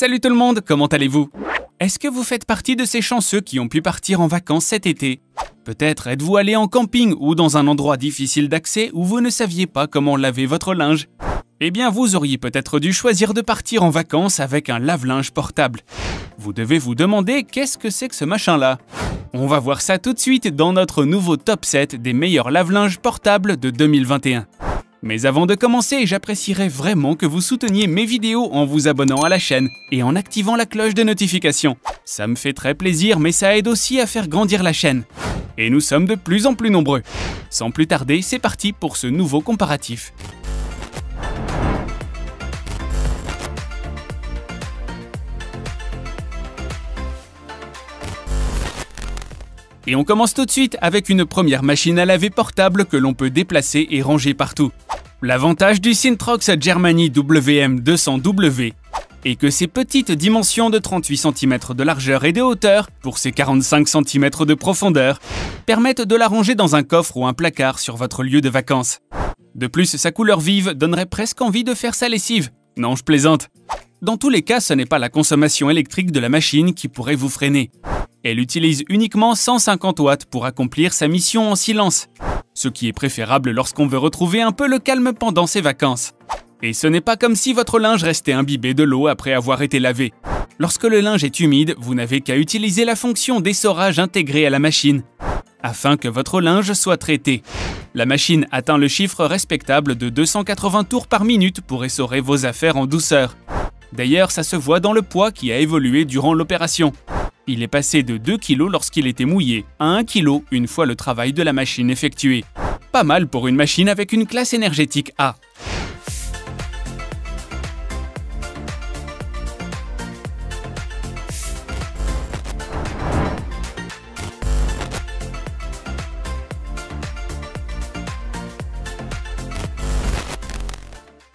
Salut tout le monde, comment allez-vous? Est-ce que vous faites partie de ces chanceux qui ont pu partir en vacances cet été? Peut-être êtes-vous allé en camping ou dans un endroit difficile d'accès où vous ne saviez pas comment laver votre linge. Eh bien, vous auriez peut-être dû choisir de partir en vacances avec un lave-linge portable. Vous devez vous demander qu'est-ce que c'est que ce machin-là? On va voir ça tout de suite dans notre nouveau top 7 des meilleurs lave-linges portables de 2021. Mais avant de commencer, j'apprécierais vraiment que vous souteniez mes vidéos en vous abonnant à la chaîne et en activant la cloche de notification. Ça me fait très plaisir, mais ça aide aussi à faire grandir la chaîne. Et nous sommes de plus en plus nombreux. Sans plus tarder, c'est parti pour ce nouveau comparatif. Et on commence tout de suite avec une première machine à laver portable que l'on peut déplacer et ranger partout. L'avantage du Syntrox Germany WM200W est que ses petites dimensions de 38 cm de largeur et de hauteur pour ses 45 cm de profondeur permettent de la ranger dans un coffre ou un placard sur votre lieu de vacances. De plus, sa couleur vive donnerait presque envie de faire sa lessive. Non, je plaisante. Dans tous les cas, ce n'est pas la consommation électrique de la machine qui pourrait vous freiner. Elle utilise uniquement 150 watts pour accomplir sa mission en silence, ce qui est préférable lorsqu'on veut retrouver un peu le calme pendant ses vacances. Et ce n'est pas comme si votre linge restait imbibé de l'eau après avoir été lavé. Lorsque le linge est humide, vous n'avez qu'à utiliser la fonction d'essorage intégrée à la machine, afin que votre linge soit traité. La machine atteint le chiffre respectable de 280 tours par minute pour essorer vos affaires en douceur. D'ailleurs, ça se voit dans le poids qui a évolué durant l'opération. Il est passé de 2 kg lorsqu'il était mouillé à 1 kg une fois le travail de la machine effectué. Pas mal pour une machine avec une classe énergétique A.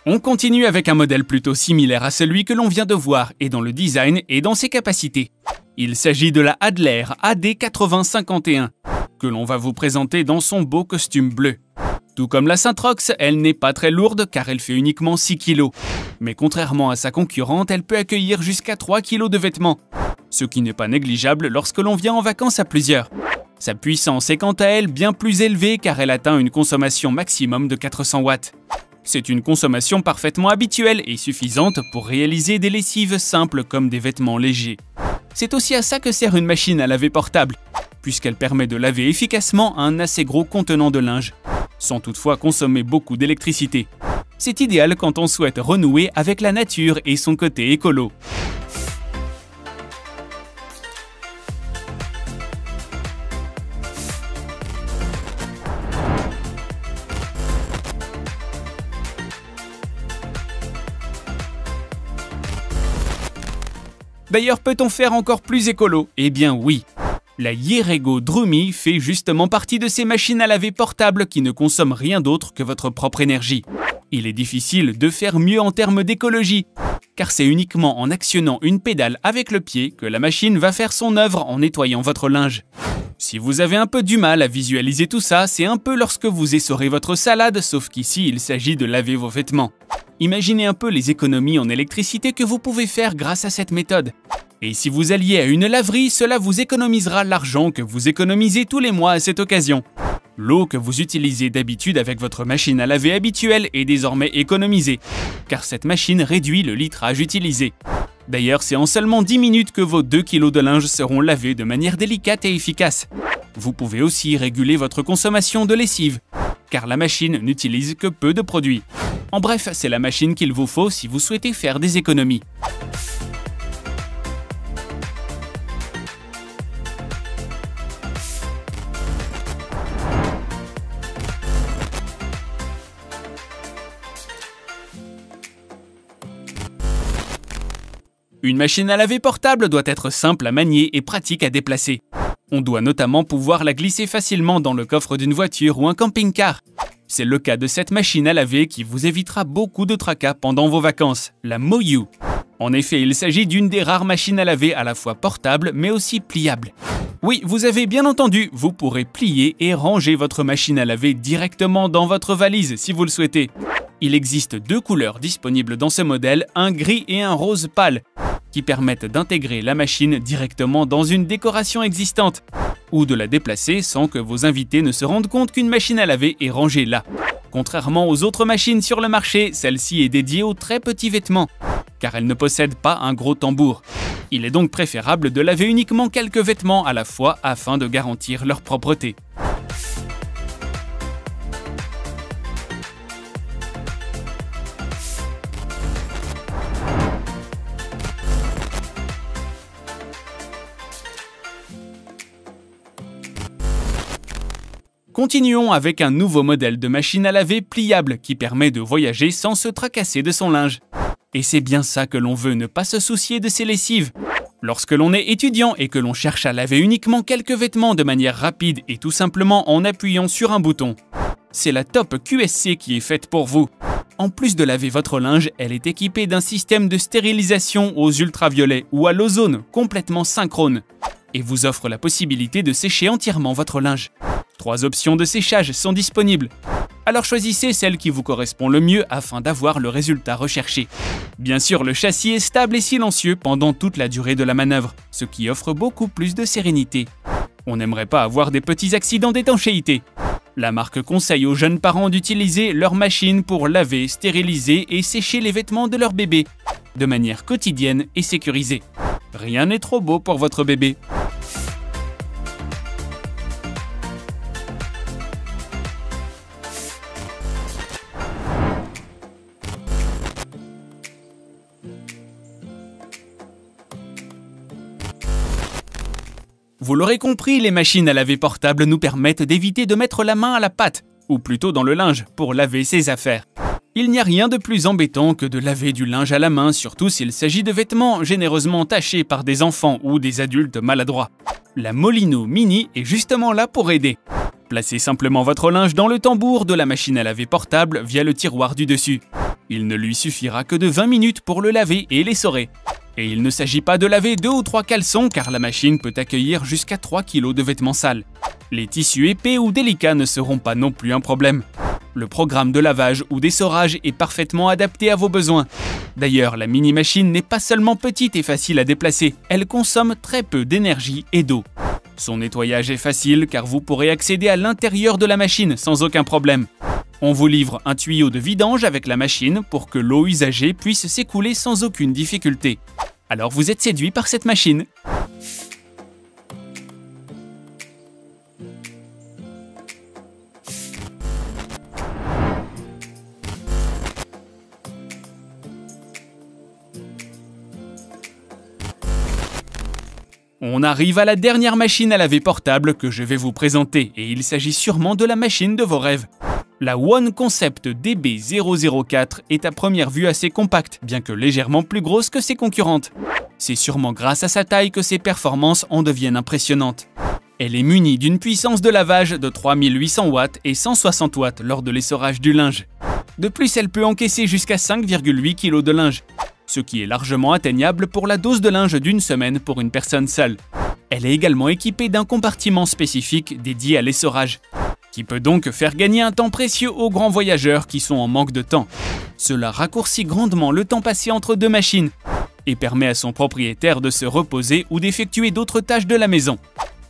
On continue avec un modèle plutôt similaire à celui que l'on vient de voir et dans le design et dans ses capacités. Il s'agit de la Adler AD8051, que l'on va vous présenter dans son beau costume bleu. Tout comme la Syntrox, elle n'est pas très lourde car elle fait uniquement 6 kg. Mais contrairement à sa concurrente, elle peut accueillir jusqu'à 3 kg de vêtements, ce qui n'est pas négligeable lorsque l'on vient en vacances à plusieurs. Sa puissance est quant à elle bien plus élevée car elle atteint une consommation maximum de 400 watts. C'est une consommation parfaitement habituelle et suffisante pour réaliser des lessives simples comme des vêtements légers. C'est aussi à ça que sert une machine à laver portable, puisqu'elle permet de laver efficacement un assez gros contenant de linge, sans toutefois consommer beaucoup d'électricité. C'est idéal quand on souhaite renouer avec la nature et son côté écolo. D'ailleurs, peut-on faire encore plus écolo? Eh bien oui. La Yerego Drumi fait justement partie de ces machines à laver portables qui ne consomment rien d'autre que votre propre énergie. Il est difficile de faire mieux en termes d'écologie, car c'est uniquement en actionnant une pédale avec le pied que la machine va faire son œuvre en nettoyant votre linge. Si vous avez un peu du mal à visualiser tout ça, c'est un peu lorsque vous essorez votre salade, sauf qu'ici il s'agit de laver vos vêtements. Imaginez un peu les économies en électricité que vous pouvez faire grâce à cette méthode. Et si vous alliez à une laverie, cela vous économisera l'argent que vous économisez tous les mois à cette occasion. L'eau que vous utilisez d'habitude avec votre machine à laver habituelle est désormais économisée, car cette machine réduit le litrage utilisé. D'ailleurs, c'est en seulement 10 minutes que vos 2 kg de linge seront lavés de manière délicate et efficace. Vous pouvez aussi réguler votre consommation de lessive, car la machine n'utilise que peu de produits. En bref, c'est la machine qu'il vous faut si vous souhaitez faire des économies. Une machine à laver portable doit être simple à manier et pratique à déplacer. On doit notamment pouvoir la glisser facilement dans le coffre d'une voiture ou un camping-car. C'est le cas de cette machine à laver qui vous évitera beaucoup de tracas pendant vos vacances, la Moyu. En effet, il s'agit d'une des rares machines à laver à la fois portable mais aussi pliable. Oui, vous avez bien entendu, vous pourrez plier et ranger votre machine à laver directement dans votre valise si vous le souhaitez. Il existe deux couleurs disponibles dans ce modèle, un gris et un rose pâle, qui permettent d'intégrer la machine directement dans une décoration existante ou de la déplacer sans que vos invités ne se rendent compte qu'une machine à laver est rangée là. Contrairement aux autres machines sur le marché, celle-ci est dédiée aux très petits vêtements, car elle ne possède pas un gros tambour. Il est donc préférable de laver uniquement quelques vêtements à la fois afin de garantir leur propreté. Continuons avec un nouveau modèle de machine à laver pliable qui permet de voyager sans se tracasser de son linge. Et c'est bien ça que l'on veut, ne pas se soucier de ses lessives. Lorsque l'on est étudiant et que l'on cherche à laver uniquement quelques vêtements de manière rapide et tout simplement en appuyant sur un bouton, c'est la Top QSC qui est faite pour vous. En plus de laver votre linge, elle est équipée d'un système de stérilisation aux ultraviolets ou à l'ozone complètement synchrone et vous offre la possibilité de sécher entièrement votre linge. 3 options de séchage sont disponibles. Alors choisissez celle qui vous correspond le mieux afin d'avoir le résultat recherché. Bien sûr, le châssis est stable et silencieux pendant toute la durée de la manœuvre, ce qui offre beaucoup plus de sérénité. On n'aimerait pas avoir des petits accidents d'étanchéité. La marque conseille aux jeunes parents d'utiliser leur machine pour laver, stériliser et sécher les vêtements de leur bébé, de manière quotidienne et sécurisée. Rien n'est trop beau pour votre bébé. Vous l'aurez compris, les machines à laver portables nous permettent d'éviter de mettre la main à la pâte, ou plutôt dans le linge, pour laver ses affaires. Il n'y a rien de plus embêtant que de laver du linge à la main, surtout s'il s'agit de vêtements généreusement tachés par des enfants ou des adultes maladroits. La Molino Mini est justement là pour aider. Placez simplement votre linge dans le tambour de la machine à laver portable via le tiroir du dessus. Il ne lui suffira que de 20 minutes pour le laver et l'essorer. Et il ne s'agit pas de laver 2 ou 3 caleçons car la machine peut accueillir jusqu'à 3 kg de vêtements sales. Les tissus épais ou délicats ne seront pas non plus un problème. Le programme de lavage ou d'essorage est parfaitement adapté à vos besoins. D'ailleurs, la mini-machine n'est pas seulement petite et facile à déplacer, elle consomme très peu d'énergie et d'eau. Son nettoyage est facile car vous pourrez accéder à l'intérieur de la machine sans aucun problème. On vous livre un tuyau de vidange avec la machine pour que l'eau usagée puisse s'écouler sans aucune difficulté. Alors vous êtes séduit par cette machine? On arrive à la dernière machine à laver portable que je vais vous présenter et il s'agit sûrement de la machine de vos rêves. La One Concept DB004 est à première vue assez compacte, bien que légèrement plus grosse que ses concurrentes. C'est sûrement grâce à sa taille que ses performances en deviennent impressionnantes. Elle est munie d'une puissance de lavage de 3800 watts et 160 watts lors de l'essorage du linge. De plus, elle peut encaisser jusqu'à 5,8 kg de linge, ce qui est largement atteignable pour la dose de linge d'une semaine pour une personne seule. Elle est également équipée d'un compartiment spécifique dédié à l'essorage, qui peut donc faire gagner un temps précieux aux grands voyageurs qui sont en manque de temps. Cela raccourcit grandement le temps passé entre 2 machines et permet à son propriétaire de se reposer ou d'effectuer d'autres tâches de la maison.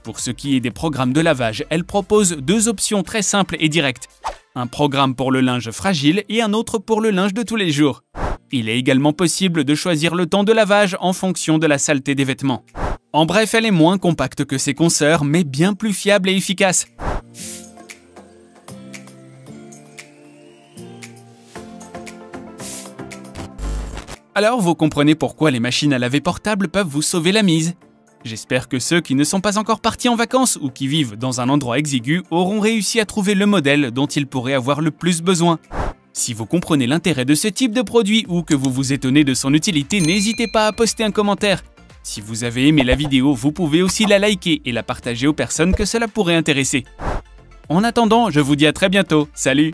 Pour ce qui est des programmes de lavage, elle propose 2 options très simples et directes. Un programme pour le linge fragile et un autre pour le linge de tous les jours. Il est également possible de choisir le temps de lavage en fonction de la saleté des vêtements. En bref, elle est moins compacte que ses consoeurs, mais bien plus fiable et efficace. Alors, vous comprenez pourquoi les machines à laver portables peuvent vous sauver la mise. J'espère que ceux qui ne sont pas encore partis en vacances ou qui vivent dans un endroit exigu auront réussi à trouver le modèle dont ils pourraient avoir le plus besoin. Si vous comprenez l'intérêt de ce type de produit ou que vous vous étonnez de son utilité, n'hésitez pas à poster un commentaire. Si vous avez aimé la vidéo, vous pouvez aussi la liker et la partager aux personnes que cela pourrait intéresser. En attendant, je vous dis à très bientôt. Salut!